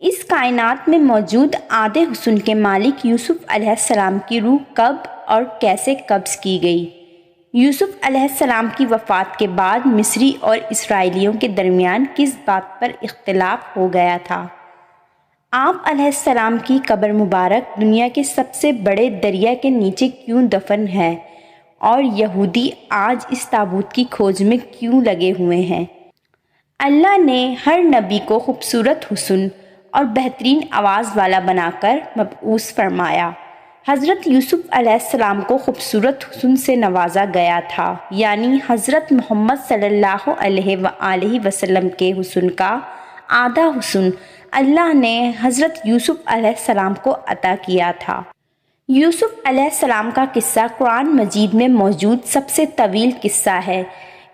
اس کائنات میں موجود آدھے حسن کے مالک یوسف علیہ السلام کی روح کب اور کیسے قبض کی گئی؟ یوسف علیہ السلام کی وفات کے بعد مصری اور اسرائیلیوں کے درمیان کس بات پر اختلاف ہو گیا تھا؟ آپ علیہ السلام کی قبر مبارک دنیا کے سب سے بڑے دریا کے نیچے کیوں دفن ہے اور یہودی آج اس تابوت کی کھوج میں کیوں لگے ہوئے ہیں؟ اللہ نے ہر نبی کو خوبصورت حسن اور بہترین آواز والا بنا کر مبعوث فرمایا۔ حضرت یوسف علیہ السلام کو خوبصورت حسن سے نوازا گیا تھا، یعنی حضرت محمد صلی اللہ علیہ وآلہ وسلم کے حسن کا آدھا حسن اللہ نے حضرت یوسف علیہ السلام کو عطا کیا تھا۔ یوسف علیہ السلام کا قصہ قرآن مجید میں موجود سب سے طویل قصہ ہے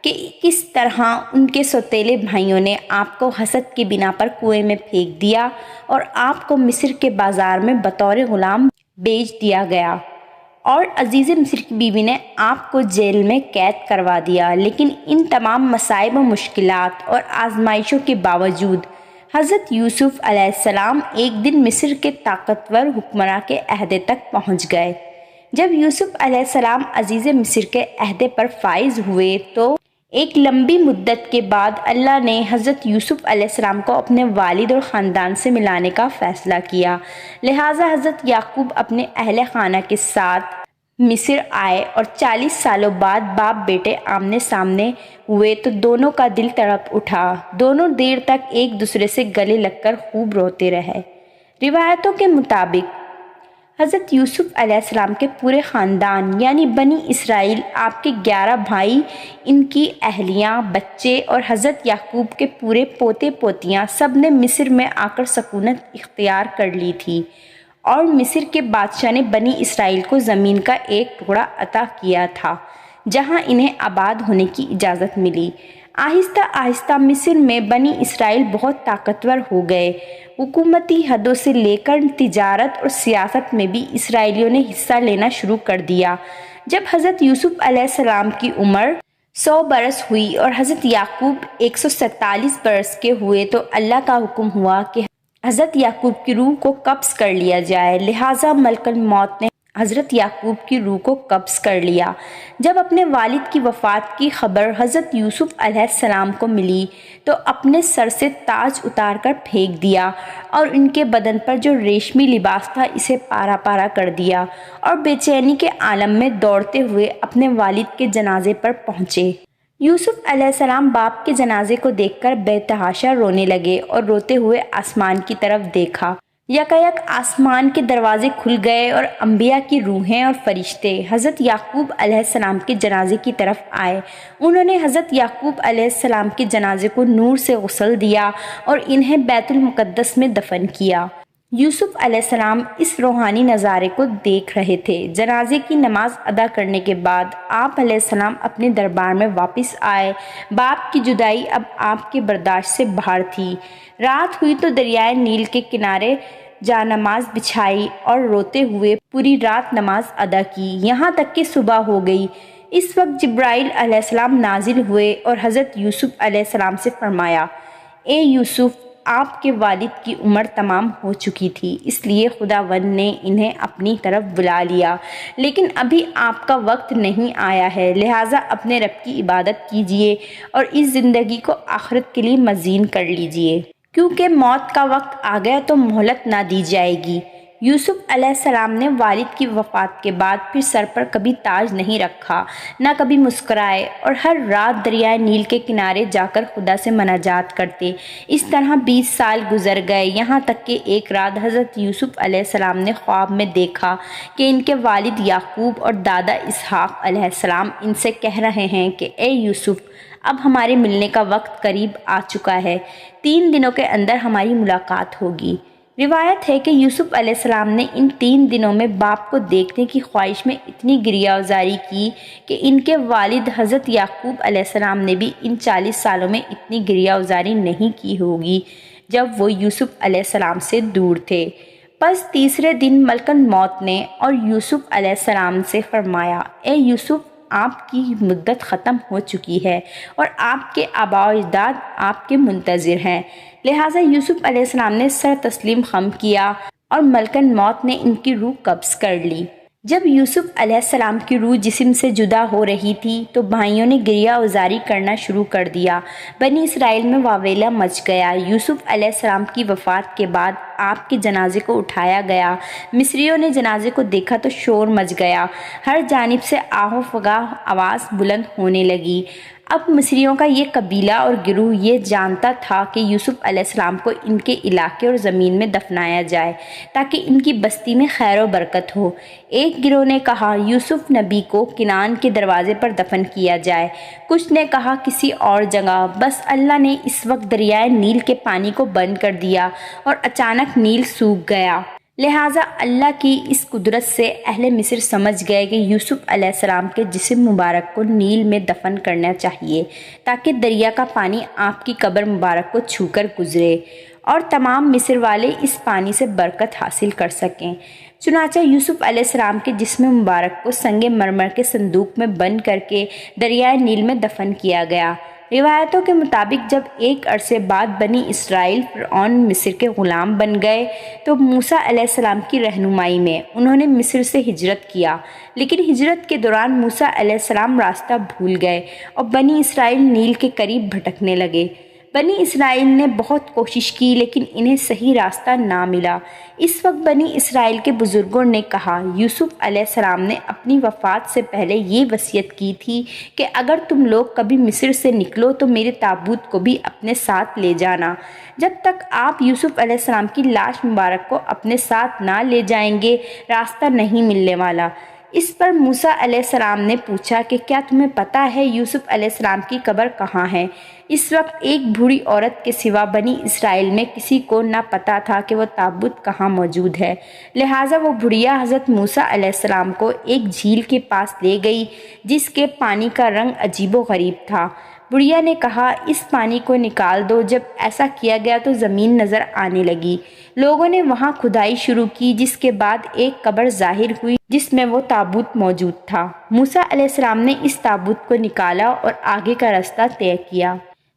کہ کس طرح ان کے سوتیلے بھائیوں نے آپ کو حسد کی بنا پر کنویں میں پھینک دیا اور آپ کو مصر کے بازار میں بطور غلام بیچ دیا گیا، اور عزیز مصر کی بیوی نے آپ کو جیل میں قید کروا دیا۔ لیکن ان تمام مصائب و مشکلات اور آزمائشوں کے باوجود حضرت یوسف علیہ السلام ایک دن مصر کے طاقتور حکمراں کے عہدے تک پہنچ گئے۔ جب یوسف علیہ السلام عزیز مصر کے عہدے پر فائز ہوئے تو ایک لمبی مدت کے بعد اللہ نے حضرت یوسف علیہ السلام کو اپنے والد اور خاندان سے ملانے کا فیصلہ کیا، لہٰذا حضرت یعقوب اپنے اہل خانہ کے ساتھ مصر آئے، اور 40 سالوں بعد باپ بیٹے آمنے سامنے ہوئے تو دونوں کا دل تڑپ اٹھا۔ دونوں دیر تک ایک دوسرے سے گلے لگ کر خوب روتے رہے۔ روایتوں کے مطابق حضرت یوسف علیہ السلام کے پورے خاندان یعنی بنی اسرائیل، آپ کے 11 بھائی، ان کی اہلیاں، بچے اور حضرت یعقوب کے پورے پوتے پوتیاں سب نے مصر میں آ کر سکونت اختیار کر لی تھی، اور مصر کے بادشاہ نے بنی اسرائیل کو زمین کا ایک ٹکڑا عطا کیا تھا جہاں انہیں آباد ہونے کی اجازت ملی۔ آہستہ آہستہ مصر میں بنی اسرائیل بہت طاقتور ہو گئے۔ حکومتی حدوں سے لے کر تجارت اور سیاست میں بھی اسرائیلیوں نے حصہ لینا شروع کر دیا۔ جب حضرت یوسف علیہ السلام کی عمر 100 برس ہوئی اور حضرت یعقوب 147 برس کے ہوئے تو اللہ کا حکم ہوا کہ حضرت یعقوب کی روح کو قبض کر لیا جائے، لہٰذا ملک الموت نے حضرت یعقوب کی روح کو قبض کر لیا۔ جب اپنے والد کی وفات کی خبر حضرت یوسف علیہ السلام کو ملی تو اپنے سر سے تاج اتار کر پھینک دیا، اور ان کے بدن پر جو ریشمی لباس تھا اسے پارا پارا کر دیا، اور بے چینی کے عالم میں دوڑتے ہوئے اپنے والد کے جنازے پر پہنچے۔ یوسف علیہ السلام باپ کے جنازے کو دیکھ کر بے تحاشا رونے لگے اور روتے ہوئے آسمان کی طرف دیکھا۔ یکایک آسمان کے دروازے کھل گئے اور انبیاء کی روحیں اور فرشتے حضرت یعقوب علیہ السلام کے جنازے کی طرف آئے۔ انہوں نے حضرت یعقوب علیہ السلام کے جنازے کو نور سے غسل دیا اور انہیں بیت المقدس میں دفن کیا۔ یوسف علیہ السلام اس روحانی نظارے کو دیکھ رہے تھے۔ جنازے کی نماز ادا کرنے کے بعد آپ علیہ السلام اپنے دربار میں واپس آئے۔ باپ کی جدائی اب آپ کے برداشت سے باہر تھی۔ رات ہوئی تو دریائے نیل کے کنارے جا نماز بچھائی اور روتے ہوئے پوری رات نماز ادا کی، یہاں تک کہ صبح ہو گئی۔ اس وقت جبرائیل علیہ السلام نازل ہوئے اور حضرت یوسف علیہ السلام سے فرمایا، اے یوسف، آپ کے والد کی عمر تمام ہو چکی تھی، اس لیے خداوند نے انہیں اپنی طرف بلا لیا، لیکن ابھی آپ کا وقت نہیں آیا ہے، لہٰذا اپنے رب کی عبادت کیجیے اور اس زندگی کو آخرت کے لیے مزین کر لیجیے، کیونکہ موت کا وقت آ گیا تو مہلت نہ دی جائے گی۔ یوسف علیہ السلام نے والد کی وفات کے بعد پھر سر پر کبھی تاج نہیں رکھا، نہ کبھی مسکرائے، اور ہر رات دریائے نیل کے کنارے جا کر خدا سے مناجات کرتے۔ اس طرح 20 سال گزر گئے، یہاں تک کہ ایک رات حضرت یوسف علیہ السلام نے خواب میں دیکھا کہ ان کے والد یعقوب اور دادا اسحاق علیہ السلام ان سے کہہ رہے ہیں کہ اے یوسف، اب ہمارے ملنے کا وقت قریب آ چکا ہے، 3 دنوں کے اندر ہماری ملاقات ہوگی۔ روایت ہے کہ یوسف علیہ السلام نے ان 3 دنوں میں باپ کو دیکھنے کی خواہش میں اتنی گریہ وزاری کی کہ ان کے والد حضرت یعقوب علیہ السلام نے بھی ان 40 سالوں میں اتنی گریہ وزاری نہیں کی ہوگی جب وہ یوسف علیہ السلام سے دور تھے۔ پس تیسرے دن ملک الموت نے اور یوسف علیہ السلام سے فرمایا، اے یوسف، آپ کی مدت ختم ہو چکی ہے اور آپ کے آباء و اجداد آپ کے منتظر ہیں۔ لہٰذا یوسف علیہ السلام نے سر تسلیم خم کیا اور ملکن موت نے ان کی روح قبض کر لی۔ جب یوسف علیہ السلام کی روح جسم سے جدا ہو رہی تھی تو بھائیوں نے گریہ وزاری کرنا شروع کر دیا۔ بنی اسرائیل میں واویلا مچ گیا۔ یوسف علیہ السلام کی وفات کے بعد آپ کے جنازے کو اٹھایا گیا۔ مصریوں نے جنازے کو دیکھا تو شور مچ گیا۔ ہر جانب سے آہ و فغاں آواز بلند ہونے لگی۔ اب مصریوں کا یہ قبیلہ اور گروہ یہ جانتا تھا کہ یوسف علیہ السلام کو ان کے علاقے اور زمین میں دفنایا جائے تاکہ ان کی بستی میں خیر و برکت ہو۔ ایک گروہ نے کہا یوسف نبی کو کنعان کے دروازے پر دفن کیا جائے، کچھ نے کہا کسی اور جگہ۔ بس اللہ نے اس وقت دریائے نیل کے پانی کو بند کر دیا اور اچانک نیل سوکھ گیا۔ لہٰذا اللہ کی اس قدرت سے اہل مصر سمجھ گئے کہ یوسف علیہ السلام کے جسم مبارک کو نیل میں دفن کرنا چاہیے تاکہ دریا کا پانی آپ کی قبر مبارک کو چھو کر گزرے اور تمام مصر والے اس پانی سے برکت حاصل کر سکیں۔ چنانچہ یوسف علیہ السلام کے جسم مبارک کو سنگ مرمر کے صندوق میں بند کر کے دریائے نیل میں دفن کیا گیا۔ روایتوں کے مطابق جب ایک عرصے بعد بنی اسرائیل فرعون مصر کے غلام بن گئے تو موسیٰ علیہ السلام کی رہنمائی میں انہوں نے مصر سے ہجرت کیا، لیکن ہجرت کے دوران موسیٰ علیہ السلام راستہ بھول گئے اور بنی اسرائیل نیل کے قریب بھٹکنے لگے۔ بنی اسرائیل نے بہت کوشش کی لیکن انہیں صحیح راستہ نہ ملا۔ اس وقت بنی اسرائیل کے بزرگوں نے کہا یوسف علیہ السلام نے اپنی وفات سے پہلے یہ وصیت کی تھی کہ اگر تم لوگ کبھی مصر سے نکلو تو میرے تابوت کو بھی اپنے ساتھ لے جانا۔ جب تک آپ یوسف علیہ السلام کی لاش مبارک کو اپنے ساتھ نہ لے جائیں گے راستہ نہیں ملنے والا۔ اس پر موسیٰ علیہ السلام نے پوچھا کہ کیا تمہیں پتہ ہے یوسف علیہ السلام کی قبر کہاں ہے؟ اس وقت ایک بوڑھی عورت کے سوا بنی اسرائیل میں کسی کو نہ پتہ تھا کہ وہ تابوت کہاں موجود ہے۔ لہٰذا وہ بڑھیا حضرت موسیٰ علیہ السلام کو ایک جھیل کے پاس لے گئی جس کے پانی کا رنگ عجیب و غریب تھا۔ بڑھیا نے کہا اس پانی کو نکال دو۔ جب ایسا کیا گیا تو زمین نظر آنے لگی۔ لوگوں نے وہاں کھدائی شروع کی جس کے بعد ایک قبر ظاہر ہوئی جس میں وہ تابوت موجود تھا۔ موسیٰ علیہ السلام نے اس تابوت کو نکالا اور آگے کا راستہ طے کیا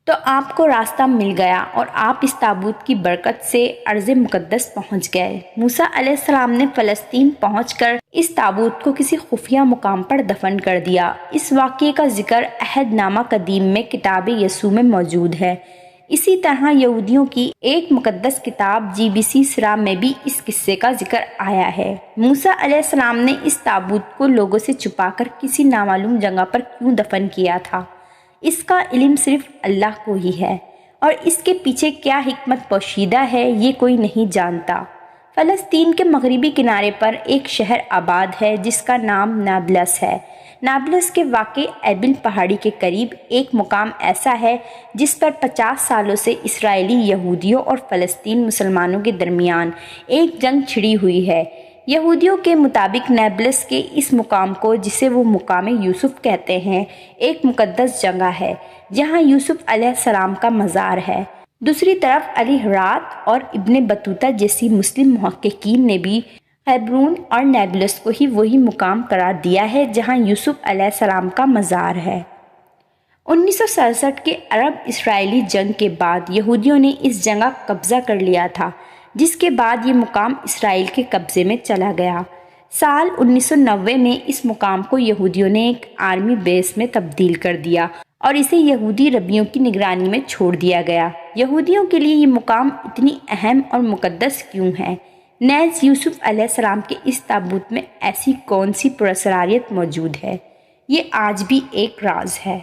تو آپ کو راستہ مل گیا اور آپ اس تابوت کی برکت سے ارض مقدس پہنچ گئے۔ موسیٰ علیہ السلام نے فلسطین پہنچ کر اس تابوت کو کسی خفیہ مقام پر دفن کر دیا۔ اس واقعے کا ذکر عہد نامہ قدیم میں کتاب یسوع میں موجود ہے۔ اسی طرح یہودیوں کی ایک مقدس کتاب GBC سرا میں بھی اس قصے کا ذکر آیا ہے۔ موسیٰ علیہ السلام نے اس تابوت کو لوگوں سے چھپا کر کسی نامعلوم جگہ پر کیوں دفن کیا تھا، اس کا علم صرف اللہ کو ہی ہے اور اس کے پیچھے کیا حکمت پوشیدہ ہے یہ کوئی نہیں جانتا۔ فلسطین کے مغربی کنارے پر ایک شہر آباد ہے جس کا نام نابلس ہے۔ نابلس کے واقع ایبل پہاڑی کے قریب ایک مقام ایسا ہے جس پر 50 سالوں سے اسرائیلی یہودیوں اور فلسطین مسلمانوں کے درمیان ایک جنگ چھڑی ہوئی ہے۔ یہودیوں کے مطابق نابلس کے اس مقام کو جسے وہ مقام یوسف کہتے ہیں ایک مقدس جگہ ہے جہاں یوسف علیہ السلام کا مزار ہے۔ دوسری طرف علی حرات اور ابن بطوطہ جیسی مسلم محققین نے بھی ہیبرون اور نابلس کو ہی وہی مقام قرار دیا ہے جہاں یوسف علیہ السلام کا مزار ہے۔ 1967 کے عرب اسرائیلی جنگ کے بعد یہودیوں نے اس جگہ قبضہ کر لیا تھا جس کے بعد یہ مقام اسرائیل کے قبضے میں چلا گیا۔ سال 1990 میں اس مقام کو یہودیوں نے ایک آرمی بیس میں تبدیل کر دیا اور اسے یہودی ربیوں کی نگرانی میں چھوڑ دیا گیا۔ یہودیوں کے لیے یہ مقام اتنی اہم اور مقدس کیوں ہے؟ نیز یوسف علیہ السلام کے اس تابوت میں ایسی کون سی پراسراریت موجود ہے؟ یہ آج بھی ایک راز ہے۔